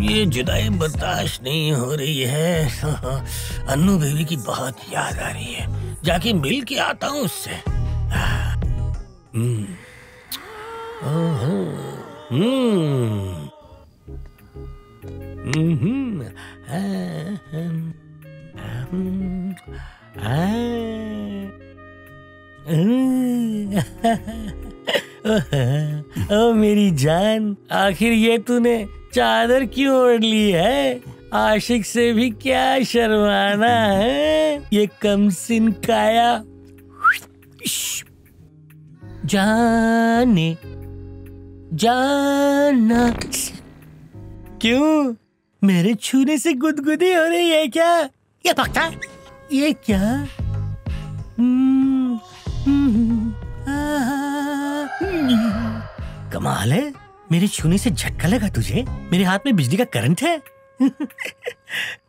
ये जुदाई बर्दाश्त नहीं हो रही है। अन्नू बेबी की बहुत याद आ रही है। जाके मिल के आता हूँ उससे। ओ मेरी जान, आखिर ये तूने चादर क्यों ओढ़ ली है? आशिक से भी क्या शर्माना है? ये कमसिन काया जाने जाना। क्यों, मेरे छूने से गुदगुदी हो रही है क्या? ये पक्का, ये क्या? कमाल है, मेरे छूने से झटका लगा तुझे? मेरे हाथ में बिजली का करंट है।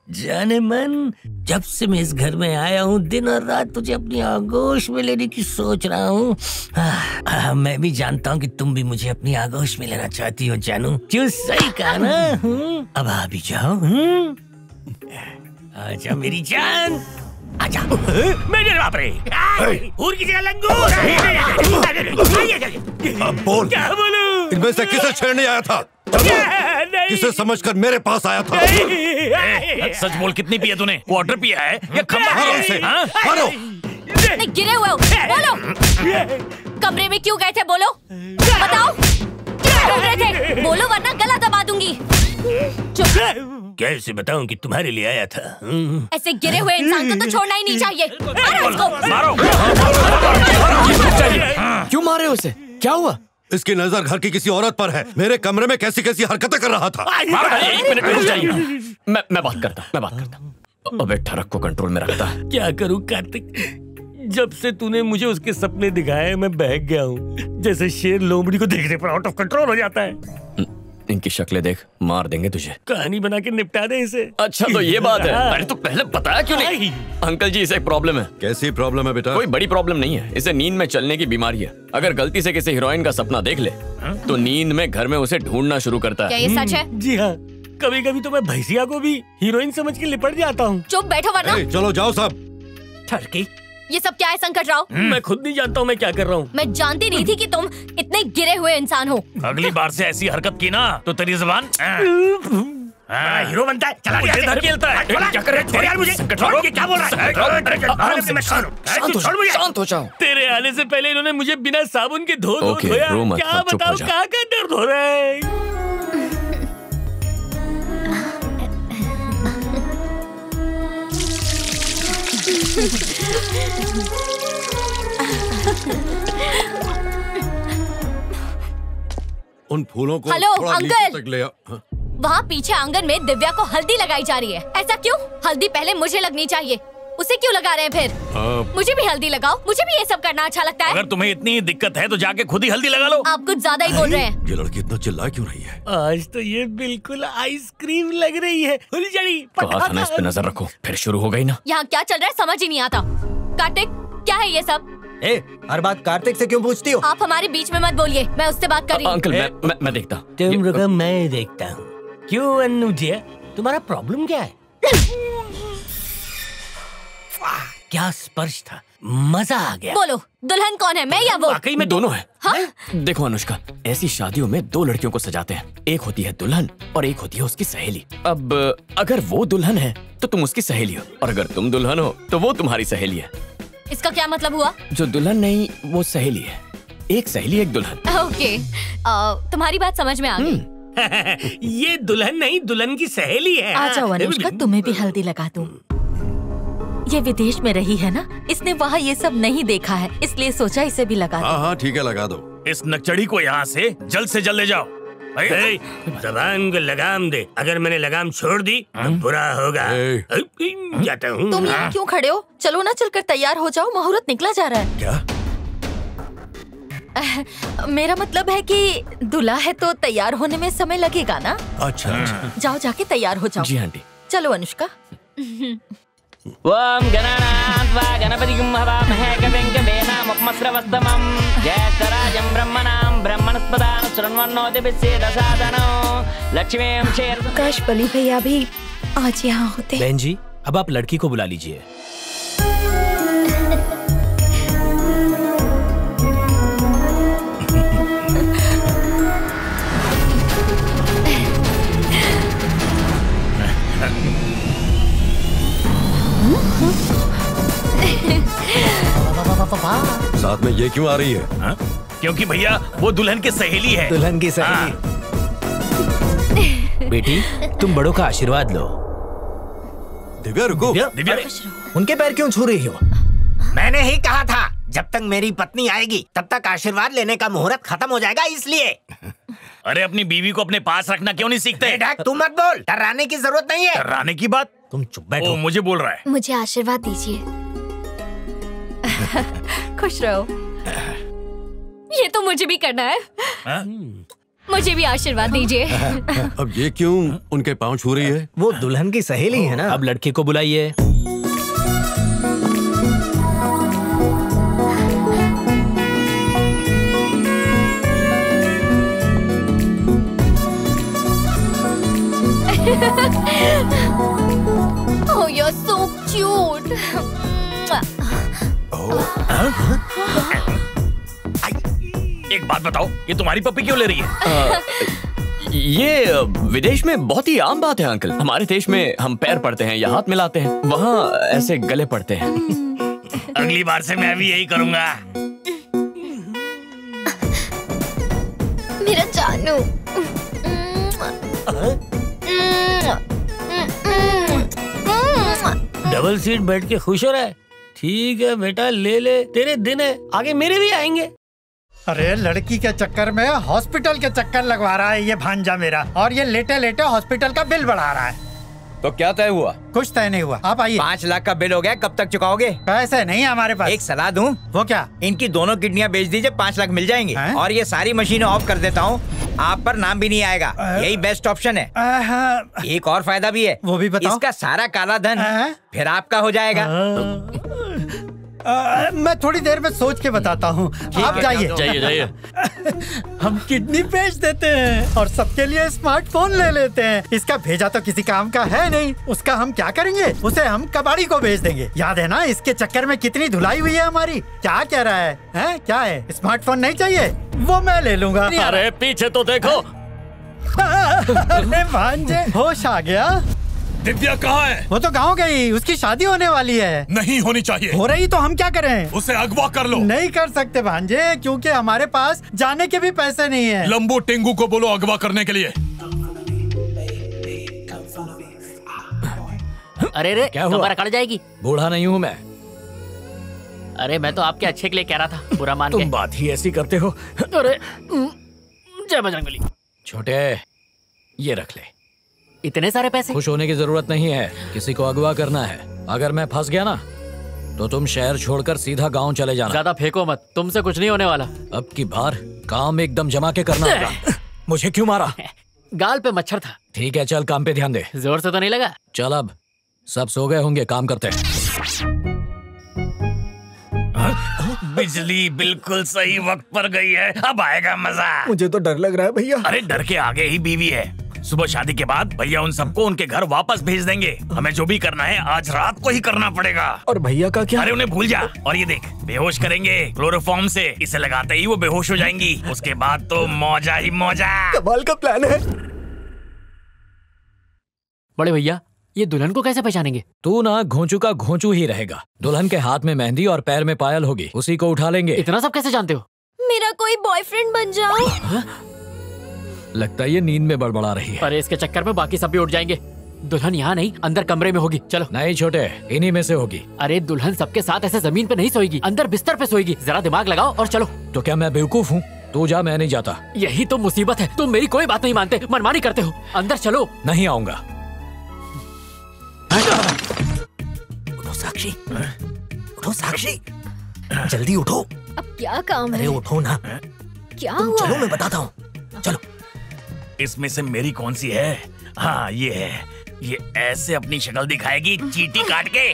जाने मन, जब से मैं इस घर में आया हूँ दिन और रात तुझे अपनी आगोश में लेने की सोच रहा हूँ। मैं भी जानता हूँ कि तुम भी मुझे अपनी आगोश में लेना चाहती हो जानू। क्यों, सही कहा ना? अब आ भी जाओ। आजा मेरी जान, आजा। मेरे बाप रे, ऊर की जगह लंगूर। अब बोल, क्या बोलूं? इनमें से किसे छेड़ने आया था? किसे समझकर मेरे पास आया था? सच बोल, कितनी पिया तूने? क्वार्टर पिया है या खम्बा मारो पिया उसे, है? मारो। नहीं, गिरे हुए हो, बोलो। कमरे में क्यों गए थे, बोलो, बताओ। क्या बोल रहे थे? बोलो वरना गला दबा दूंगी। चुप। कैसे बताऊं कि तुम्हारे लिए आया था? ऐसे गिरे हुए इंसान को तो छोड़ना ही नहीं चाहिए। मारो इसको। मारो। क्यों मारे उसे? क्या हुआ? इसकी नजर घर की किसी औरत पर है। मेरे कमरे में कैसी कैसी हरकतें कर रहा था। एक मिनट रुक जाइए, मैं बात करता। अबे ठरक को कंट्रोल में रखता। क्या करूं कार्तिक, जब से तूने मुझे उसके सपने दिखाए मैं बहक गया हूँ। जैसे शेर लोमड़ी को देखने पर आउट ऑफ कंट्रोल हो जाता है। इनकी शक्लें देख, मार देंगे तुझे। कहानी बना के निपटा दे इसे। अच्छा तो ये बात है। अरे तो पहले बताया क्यों नहीं? अंकल जी, इसे एक प्रॉब्लम है। कैसी प्रॉब्लम है बेटा? कोई बड़ी प्रॉब्लम नहीं है, इसे नींद में चलने की बीमारी है। अगर गलती से किसी हीरोइन का सपना देख ले तो नींद में घर में उसे ढूंढना शुरू करता है। क्या ये सच है? जी हाँ, कभी कभी तो मैं भैंसिया को भी हीरोइन समझ के लिपट जाता हूँ। चुप बैठो वरना। चलो जाओ सब। ठरकी, ये सब क्या है संकट राव? मैं खुद नहीं जानता हूँ मैं क्या कर रहा हूँ। मैं जानती नहीं थी कि तुम इतने गिरे हुए इंसान हो। अगली बार से ऐसी हरकत की ना तो तेरी जुबान हीरो बनता है, चला गया धकेलता है। क्या कर रहे हो यार? मुझे क्या बोल रहा है? शांत हो जाओ। तेरे आने से पहले इन्होंने मुझे बिना साबुन के धो ओके, धोया। रो मत, क्या चुप हो बताओ, जा। कहाँ का दर्द हो रहा है? उन फूलों को हेलो, थोड़ा अंकल। नीचे तक ले आ। हाँ। वहाँ पीछे आंगन में दिव्या को हल्दी लगाई जा रही है। ऐसा क्यों? हल्दी पहले मुझे लगनी चाहिए, उसे क्यों लगा रहे हैं फिर? मुझे भी हल्दी लगाओ, मुझे भी ये सब करना अच्छा लगता है। अगर तुम्हें इतनी दिक्कत है तो जाके खुद ही हल्दी लगा लो। आप कुछ ज्यादा ही बोल रहे हैं। ये लड़की इतना चिल्ला क्यों रही है? आज तो ये बिल्कुल आइसक्रीम लग रही है। फुलझड़ी कहा था ना इस पे नजर रखो, फिर शुरू हो गई ना। यहाँ क्या चल रहा है समझ ही नहीं आता। कार्तिक, क्या है ये सब? हर बात कार्तिक से क्यों पूछती हो? आप हमारे बीच में मत बोलिए, मैं उससे बात कर रही हूँ। अंकल मैं देखता। तुम रुको, मैं देखता हूँ। क्यों अन्नू जी, तुम्हारा प्रॉब्लम क्या है? क्या स्पर्श था, मजा आ गया। बोलो, दुल्हन कौन है, मैं या वो? वाकई में दोनों है। हाँ? देखो अनुष्का, ऐसी शादियों में दो लड़कियों को सजाते हैं। एक होती है दुल्हन और एक होती है उसकी सहेली। अब अगर वो दुल्हन है तो तुम उसकी सहेली हो, और अगर तुम दुल्हन हो तो वो तुम्हारी सहेली है। इसका क्या मतलब हुआ? जो दुल्हन नहीं वो सहेली है। एक सहेली एक दुल्हन। ओके, तुम्हारी बात समझ में आ गई। ये दुल्हन नहीं, दुल्हन की सहेली है। आ जाओ अनुष्का, तुम्हें भी हल्दी लगा दूं। ये विदेश में रही है ना, इसने वहाँ ये सब नहीं देखा है, इसलिए सोचा इसे भी लगा दूं। हाँ ठीक है, लगा दो। इस नकचड़ी को यहाँ से जल्द ले जाओ। जबान को लगाम दे, अगर मैंने लगाम छोड़ दी तो बुरा होगा। जाता हूँ। तुम यहाँ क्यों खड़े हो? चलो ना, चलकर तैयार हो जाओ, मुहूर्त निकला जा रहा है। क्या? मेरा मतलब है कि दूल्हा है तो तैयार होने में समय लगेगा ना। अच्छा। जाओ, जाके तैयार हो जाओ। जी आंटी। चलो अनुष्का। ओम गणानान्वा गणपतिं हवामहे कविं कवीनामुपमस्रवस्तमं ज्येष्ठराजं ब्रह्मणां ब्रह्मणस्पदां शृण्वन्नोतिभिस्सेदसादनो लक्ष्मीं शेर। काश बली भैया भी आज यहाँ होते। बहन जी, अब आप लड़की को बुला लीजिए। साथ में ये क्यों आ रही है? हा? क्योंकि भैया वो दुल्हन की सहेली है। दुल्हन की सहेली। बेटी, तुम बड़ों का आशीर्वाद लो। दिव्या रुको। दिव्या, उनके पैर क्यों छू रही हो? मैंने ही कहा था जब तक मेरी पत्नी आएगी तब तक आशीर्वाद लेने का मुहूर्त खत्म हो जाएगा, इसलिए। अरे अपनी बीवी को अपने पास रखना क्यों नहीं सीखते? तू मत बोल, डराने की जरूरत नहीं है। डराने की बात? तुम चुप बैठो। मुझे बोल रहा है। मुझे आशीर्वाद दीजिए। खुश रहो। ये तो मुझे भी करना है। मुझे भी आशीर्वाद दीजिए। अब ये क्यों उनके पाँव छू रही है? वो दुल्हन की सहेली है ना। अब लड़की को बुलाइए। Oh, you're so cute. एक बात बताओ, ये तुम्हारी पप्पी क्यों ले रही है? ये विदेश में बहुत ही आम बात है अंकल। हमारे देश में हम पैर पड़ते हैं या हाथ मिलाते हैं, वहाँ ऐसे गले पड़ते हैं। अगली बार से मैं भी यही करूँगा। मेरा जानू। डबल सीट बैठ के खुश हो रहा है? ठीक है बेटा, ले ले, तेरे दिन है, आगे मेरे भी आएंगे। अरे लड़की के चक्कर में हॉस्पिटल के चक्कर लगवा रहा है ये भांजा मेरा, और ये लेटे लेटे हॉस्पिटल का बिल बढ़ा रहा है। तो क्या तय हुआ? कुछ तय नहीं हुआ, आप आइए। 5 लाख का बिल हो गया, कब तक चुकाओगे? पैसे नहीं है हमारे पास। एक सलाह दूं? वो क्या? इनकी दोनों किडनियां बेच दीजिए, 5 लाख मिल जाएंगे। और ये सारी मशीनें ऑफ कर देता हूँ, आप पर नाम भी नहीं आएगा। यही बेस्ट ऑप्शन है। एक और फायदा भी है। वो भी बताओ। इसका सारा काला धन फिर आपका हो जाएगा। मैं थोड़ी देर में सोच के बताता हूँ, आप जाइए। जाइए। हम किडनी बेच देते हैं और सबके लिए स्मार्टफोन ले लेते हैं। इसका भेजा तो किसी काम का है नहीं, उसका हम क्या करेंगे? उसे हम कबाड़ी को भेज देंगे। याद है ना इसके चक्कर में कितनी धुलाई हुई है हमारी? क्या कह रहा है? क्या है? स्मार्टफोन नहीं चाहिए? वो मैं ले लूंगा। अरे पीछे तो देखो। अरे भांजे, होश आ गया। दिव्या कहाँ है? वो तो गाँव गई, उसकी शादी होने वाली है। नहीं होनी चाहिए। हो रही तो हम क्या करें? उसे अगवा कर लो। नहीं कर सकते भांजे, क्योंकि हमारे पास जाने के भी पैसे नहीं है। लंबू टेंगू को बोलो अगवा करने के लिए। अरे रे, क्या हुआ? कमर अकड़ जाएगी। बूढ़ा नहीं हूँ मैं। अरे मैं तो आपके अच्छे के लिए कह रहा था, बुरा मान तुम के। बात ही ऐसी करते हो। अरे जय बजरंगबली। छोटे, ये रख ले। इतने सारे पैसे? खुश होने की जरूरत नहीं है, किसी को अगवा करना है। अगर मैं फंस गया ना तो तुम शहर छोड़कर सीधा गांव चले जाना। ज्यादा फेंको मत, तुमसे कुछ नहीं होने वाला। अब की बार काम एकदम जमा के करना होगा। मुझे क्यों मारा? गाल पे मच्छर था। ठीक है, चल काम पे ध्यान दे। जोर से तो नहीं लगा? चल, अब सब सो गए होंगे, काम करते हैं। बिजली बिल्कुल सही वक्त पर गई है, अब आएगा मजा। मुझे तो डर लग रहा है भैया। अरे डर के आगे ही बीवी है। सुबह शादी के बाद भैया उन सबको उनके घर वापस भेज देंगे। हमें जो भी करना है आज रात को ही करना पड़ेगा। और भैया का क्या? अरे उन्हें भूल जा। और ये देख, बेहोश करेंगे क्लोरोफॉर्म से, इसे लगाते ही वो बेहोश हो जाएंगी। उसके बाद तो मौजा ही मौजा। कमाल का प्लान है। बड़े भैया, ये दुल्हन को कैसे पहचानेंगे? तू ना घोंचू का घोंचू ही रहेगा। दुल्हन के हाथ में मेहंदी और पैर में पायल होगी, उसी को उठा लेंगे। इतना सब कैसे जानते हो? मेरा कोई बॉयफ्रेंड बन जाओ। लगता है ये नींद में बड़बड़ा रही है। अरे इसके चक्कर में बाकी सब भी उठ जाएंगे। दुल्हन यहाँ नहीं, अंदर कमरे में होगी। चलो। नहीं छोटे, इन्हीं में से होगी। अरे दुल्हन सबके साथ ऐसे जमीन पे नहीं सोएगी, अंदर बिस्तर पे सोएगी। जरा दिमाग लगाओ और चलो। तो क्या मैं बेवकूफ हूँ? तू जा, मैं नहीं जाता। यही तो मुसीबत है, तुम मेरी कोई बात नहीं मानते, मनमानी करते हो। अंदर चलो। नहीं आऊंगा। उठो साक्षी, उठो साक्षी, जल्दी उठो। अब क्या काम है? अरे उठो ना। क्या हुआ? चलो मैं बताता हूँ, चलो। इसमें से मेरी कौन सी है? हाँ ये है। ये ऐसे अपनी शक्ल दिखाएगी चींटी काट के।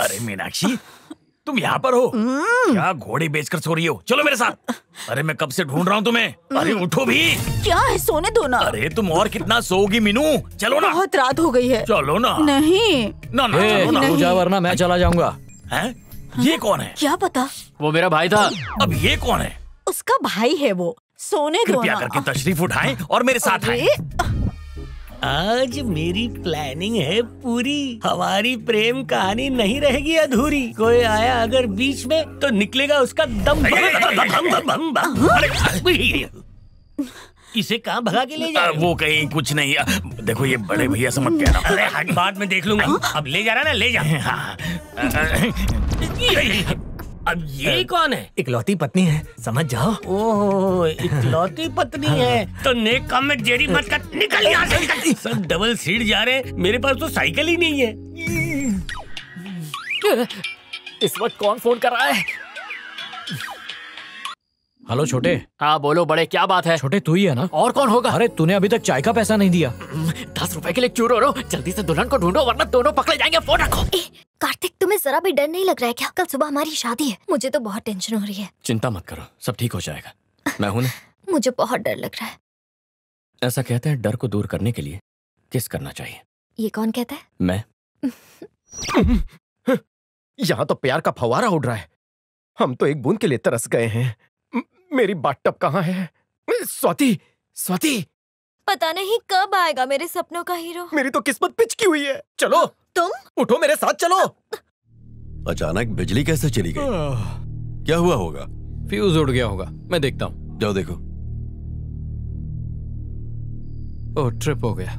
अरे मीनाक्षी, तुम यहाँ पर हो क्या? घोड़े बेचकर सो रही हो? चलो मेरे साथ। अरे मैं कब से ढूंढ रहा हूँ तुम्हें। अरे उठो भी। क्या है, सोने दो ना। अरे तुम और कितना सोओगी मीनू? चलो ना। बहुत रात हो गई है। चलो ना। नहीं ना ना, चलो ना। तू जा वरना मैं चला जाऊंगा। हैं? ये कौन है? क्या पता। वो मेरा भाई था। अब ये कौन है? उसका भाई है वो। सोने दो कृपया ना। करके तशरीफ उठाएं और मेरे साथ आएं। आज मेरी प्लानिंग है पूरी। हमारी प्रेम कहानी नहीं रहेगी अधूरी। कोई आया अगर बीच में तो निकलेगा उसका दम। इसे कहाँ भगा के ले जा? वो कहीं कुछ नहीं। देखो ये बड़े भैया से मत कहना। अरे बाद में देख लूंगा। अब ले जा रहा ना, ले जा। अब ये कौन है? इकलौती पत्नी है, समझ जाओ। ओह, इकलौती पत्नी है तो नेक काम में देरी मत कर। निकल यहाँ से, निकल। सब डबल सीट जा रहे हैं, मेरे पास तो साइकिल ही नहीं है। इस वक्त कौन फोन कर रहा है? हेलो छोटे। हाँ बोलो बड़े, क्या बात है? छोटे तू ही है ना? और कौन होगा? अरे तूने अभी तक चाय का पैसा नहीं दिया। 10 रुपए के लिए क्यों रो रहे हो? जल्दी से दुल्हन को ढूंढो वरना दोनों पकड़े जाएंगे। फोन रखो। कार्तिक, तुम्हें जरा भी डर नहीं लग रहा है क्या? कल सुबह हमारी शादी है, मुझे तो बहुत टेंशन हो रही है। चिंता मत करो, सब ठीक हो जाएगा। मैं हूं ना। मुझे बहुत डर लग रहा है। ऐसा कहते हैं डर को दूर करने के लिए किस करना चाहिए। ये कौन कहता है? मैं। यहाँ तो प्यार का फव्वारा उड़ रहा है। हम तो एक बूंद के लिए तरस गए हैं। मेरी बाथटब कहाँ है? स्वाति, स्वाति। पता नहीं कब आएगा मेरे सपनों का हीरो। मेरी तो किस्मत पिचकी हुई है। चलो तुम उठो, मेरे साथ चलो। अचानक बिजली कैसे चली गई? क्या हुआ होगा? फ्यूज उड़ गया होगा, मैं देखता हूँ। जाओ देखो। ओह, ट्रिप हो गया।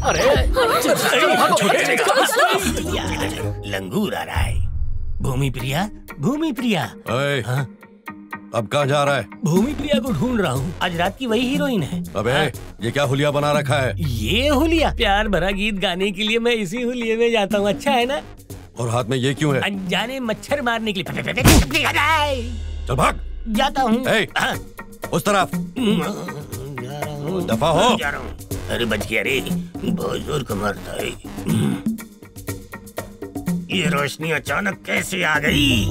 अरे लंगूर आ रहा है। भूमि प्रिया, भूमि प्रिया। हाँ? अब कहाँ जा रहा है? भूमि प्रिया को ढूंढ रहा हूँ। आज रात की वही हीरोइन है। अबे ये क्या हुलिया बना रखा है? ये हुलिया प्यार भरा गीत गाने के लिए मैं इसी हुलिये में जाता हूँ। अच्छा है ना? और हाथ में ये क्यों है? अनजाने मच्छर मारने के लिए। चल भाग। जाता हूँ। उस तरफ दफा हो। अरे बच गया रे, बहुत जोर का मारता है। ये रोशनी अचानक कैसे आ गई?